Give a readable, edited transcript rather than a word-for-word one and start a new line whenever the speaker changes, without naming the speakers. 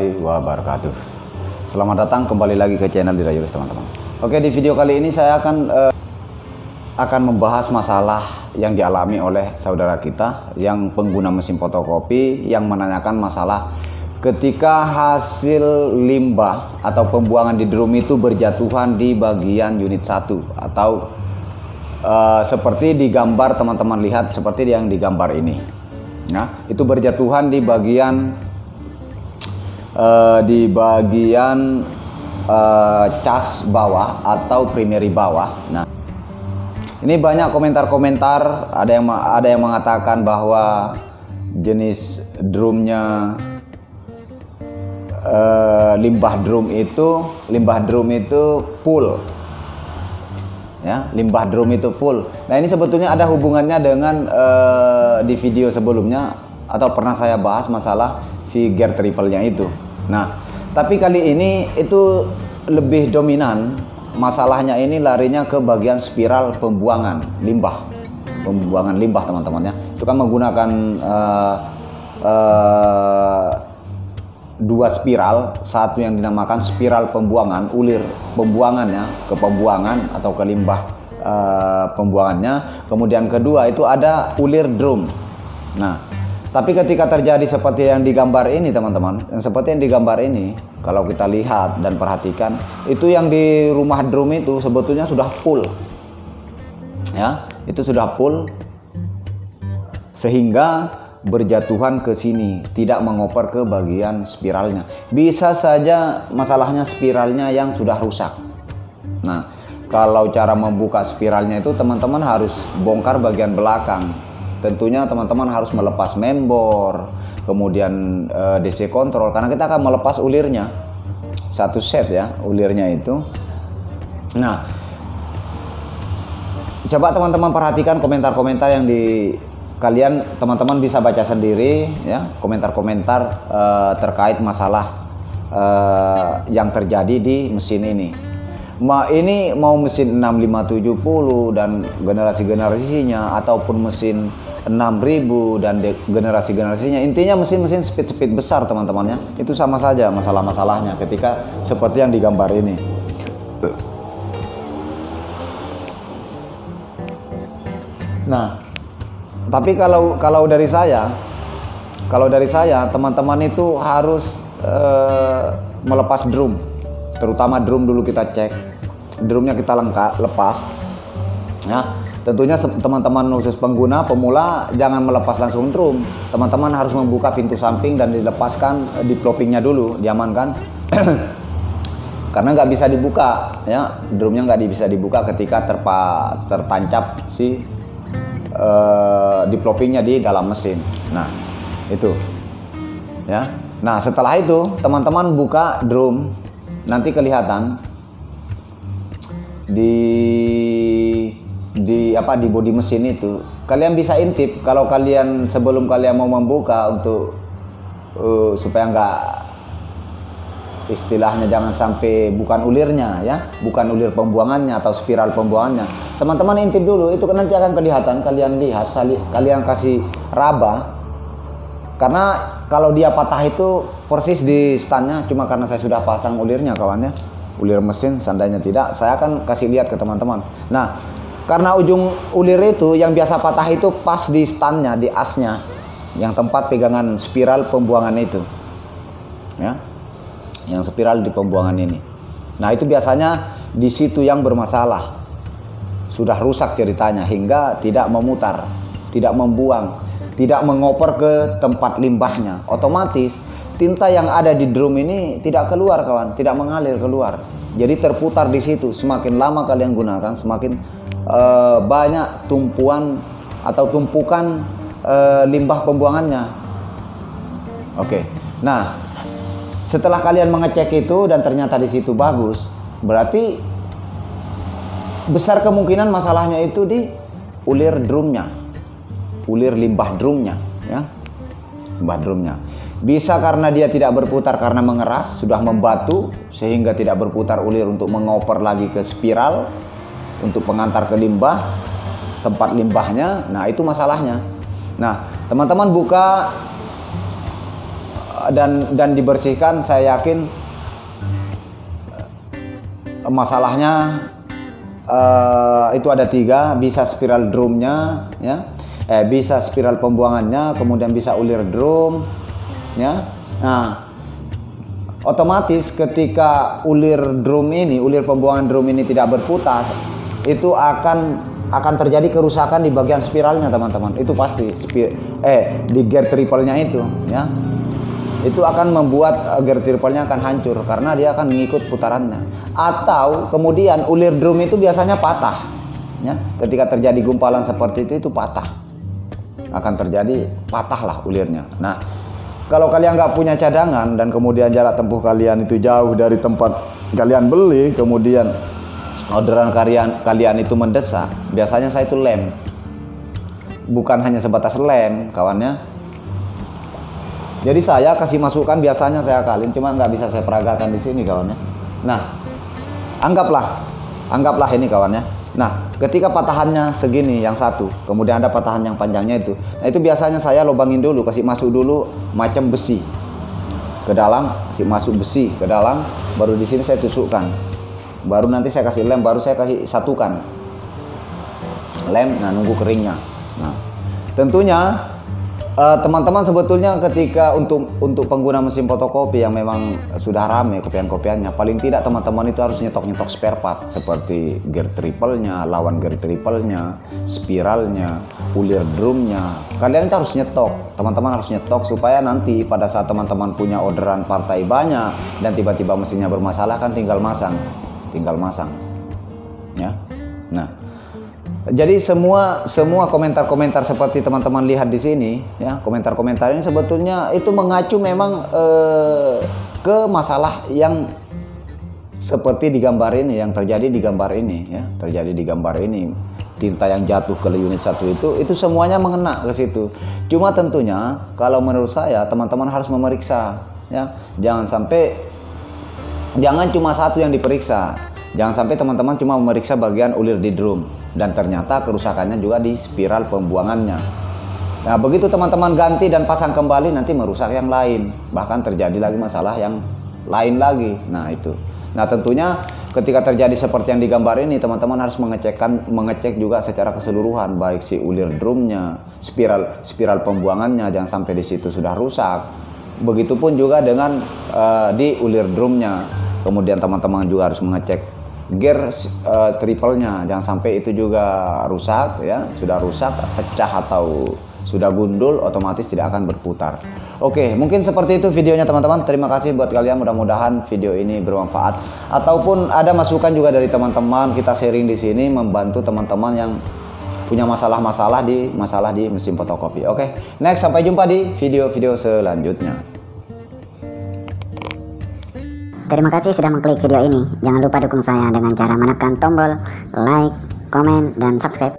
warahmatullahi wabarakatuh. Selamat datang kembali lagi ke channel Dirayulis, teman-teman. Oke, di video kali ini saya akan membahas masalah yang dialami oleh saudara kita yang pengguna mesin fotokopi, yang menanyakan masalah ketika hasil limbah atau pembuangan di drum itu berjatuhan di bagian unit 1 atau seperti digambar, teman-teman lihat seperti yang digambar ini. Nah, itu berjatuhan di bagian cas bawah atau primary bawah. Nah, ini banyak komentar-komentar, ada yang mengatakan bahwa jenis drumnya limbah drum itu full. Ya, limbah drum itu full. Nah, ini sebetulnya ada hubungannya dengan di video sebelumnya atau pernah saya bahas masalah si gear triple-nya itu. Nah, tapi kali ini itu lebih dominan, masalahnya ini larinya ke bagian spiral pembuangan limbah. Pembuangan limbah, teman-teman ya. Itu kan menggunakan dua spiral, satu yang dinamakan spiral pembuangan, ulir pembuangannya ke pembuangan atau ke limbah pembuangannya. Kemudian kedua itu ada ulir drum. Nah, tapi ketika terjadi seperti yang digambar ini, teman-teman, yang seperti yang digambar ini, kalau kita lihat dan perhatikan, itu yang di rumah drum itu sebetulnya sudah full. Ya, itu sudah full sehingga berjatuhan ke sini, tidak mengoper ke bagian spiralnya. Bisa saja masalahnya spiralnya yang sudah rusak. Nah, kalau cara membuka spiralnya itu teman-teman harus bongkar bagian belakang. Tentunya teman-teman harus melepas membor, kemudian DC control, karena kita akan melepas ulirnya. Satu set ya, ulirnya itu. Nah, coba teman-teman perhatikan komentar-komentar yang kalian teman-teman bisa baca sendiri ya, komentar-komentar terkait masalah yang terjadi di mesin ini. Ini mau mesin 6570 dan generasi-generasinya ataupun mesin 6000 dan generasi-generasinya, intinya mesin-mesin speed besar, teman-teman ya. Itu sama saja masalah-masalahnya ketika seperti yang digambar ini. Nah, tapi kalau dari saya teman-teman itu harus melepas drum, terutama drum dulu kita cek, drumnya kita lepas. Ya, tentunya teman-teman khusus pengguna pemula jangan melepas langsung drum. Teman-teman harus membuka pintu samping dan dilepaskan developingnya dulu, diamankan. Karena nggak bisa dibuka, ya, drumnya nggak bisa dibuka ketika tertancap si developingnya di dalam mesin. Nah, itu ya. Nah, setelah itu teman-teman buka drum, nanti kelihatan di bodi mesin itu. Kalian bisa intip kalau kalian sebelum kalian mau membuka untuk supaya nggak, istilahnya jangan sampai bukan ulirnya ya, bukan ulir pembuangannya atau spiral pembuangannya. Teman-teman intip dulu, itu nanti akan kelihatan. Kalian lihat, kalian kasih raba, karena kalau dia patah itu persis di standnya, cuma karena saya sudah pasang ulirnya, kawannya, ulir mesin. Seandainya tidak, saya akan kasih lihat ke teman-teman. Nah, karena ujung ulir itu yang biasa patah itu pas di standnya, di asnya, yang tempat pegangan spiral pembuangan itu ya, yang spiral di pembuangan ini. Nah, itu biasanya di situ yang bermasalah, sudah rusak ceritanya hingga tidak memutar, tidak membuang, tidak mengoper ke tempat limbahnya. Otomatis tinta yang ada di drum ini tidak keluar, kawan, tidak mengalir keluar. Jadi terputar di situ. Semakin lama kalian gunakan, semakin banyak tumpuan atau tumpukan limbah pembuangannya. Oke. Nah, setelah kalian mengecek itu dan ternyata di situ bagus, berarti besar kemungkinan masalahnya itu di ulir drumnya, ulir limbah drumnya ya, limbah drumnya. Bisa karena dia tidak berputar karena mengeras, sudah membatu sehingga tidak berputar ulir untuk mengoper lagi ke spiral untuk pengantar ke limbah, tempat limbahnya. Nah, itu masalahnya. Nah, teman-teman buka dan dibersihkan, saya yakin masalahnya itu ada 3, bisa spiral drumnya ya, bisa spiral pembuangannya, kemudian bisa ulir drum ya. Nah, otomatis ketika ulir pembuangan drum ini tidak berputar, itu akan terjadi kerusakan di bagian spiralnya teman-teman. Itu pasti di gear triple-nya itu ya. Itu akan membuat gear triple-nya akan hancur karena dia akan mengikut putarannya. Atau kemudian ulir drum itu biasanya patah ya. Ketika terjadi gumpalan seperti itu patah. Akan terjadi patah lah ulirnya. Nah, kalau kalian nggak punya cadangan dan kemudian jarak tempuh kalian itu jauh dari tempat kalian beli, kemudian orderan kalian itu mendesak, biasanya saya itu lem. Bukan hanya sebatas lem kawannya. Jadi saya kasih masukan, biasanya saya akalin, cuma nggak bisa saya peragakan di sini kawannya. Nah, anggaplah ini kawannya. Nah, ketika patahannya segini yang satu, kemudian ada patahan yang panjangnya itu. Nah, itu biasanya saya lubangin dulu, kasih masuk dulu macam besi ke dalam, kasih masuk besi ke dalam, baru di sini saya tusukkan. Baru nanti saya kasih lem, baru saya kasih satukan lem. Nah, nunggu keringnya. Nah, tentunya teman-teman sebetulnya ketika untuk pengguna mesin fotokopi yang memang sudah rame kopian-kopiannya, paling tidak teman-teman itu harus nyetok spare part seperti gear triple-nya, lawan gear triple-nya, spiralnya, ulir drumnya. Kalian itu harus nyetok, teman-teman harus nyetok supaya nanti pada saat teman-teman punya orderan partai banyak dan tiba-tiba mesinnya bermasalah, kan tinggal masang ya. Nah, jadi semua komentar-komentar seperti teman-teman lihat di sini ya, komentar-komentar ini sebetulnya itu mengacu memang ke masalah yang seperti di gambar ini, yang terjadi di gambar ini ya, terjadi di gambar ini. Tinta yang jatuh ke unit 1 itu semuanya mengena ke situ. Cuma tentunya kalau menurut saya teman-teman harus memeriksa ya. Jangan cuma satu yang diperiksa. Jangan sampai teman-teman cuma memeriksa bagian ulir di drum dan ternyata kerusakannya juga di spiral pembuangannya. Nah, begitu teman-teman ganti dan pasang kembali, nanti merusak yang lain, bahkan terjadi lagi masalah yang lain lagi. Nah, itu. Nah, tentunya ketika terjadi seperti yang digambar ini, teman-teman harus mengecek juga secara keseluruhan, baik si ulir drumnya, spiral pembuangannya, jangan sampai di situ sudah rusak. Begitupun juga dengan di ulir drumnya. Kemudian teman-teman juga harus mengecek gear triple-nya, jangan sampai itu juga rusak ya, sudah rusak, pecah atau sudah gundul, otomatis tidak akan berputar. Oke, mungkin seperti itu videonya teman-teman. Terima kasih buat kalian, mudah-mudahan video ini bermanfaat. Ataupun ada masukan juga dari teman-teman, kita sharing di sini membantu teman-teman yang punya masalah di mesin fotokopi. Oke, next, sampai jumpa di video-video selanjutnya.
Terima kasih sudah mengklik video ini. Jangan lupa dukung saya dengan cara menekan tombol like, komen, dan subscribe.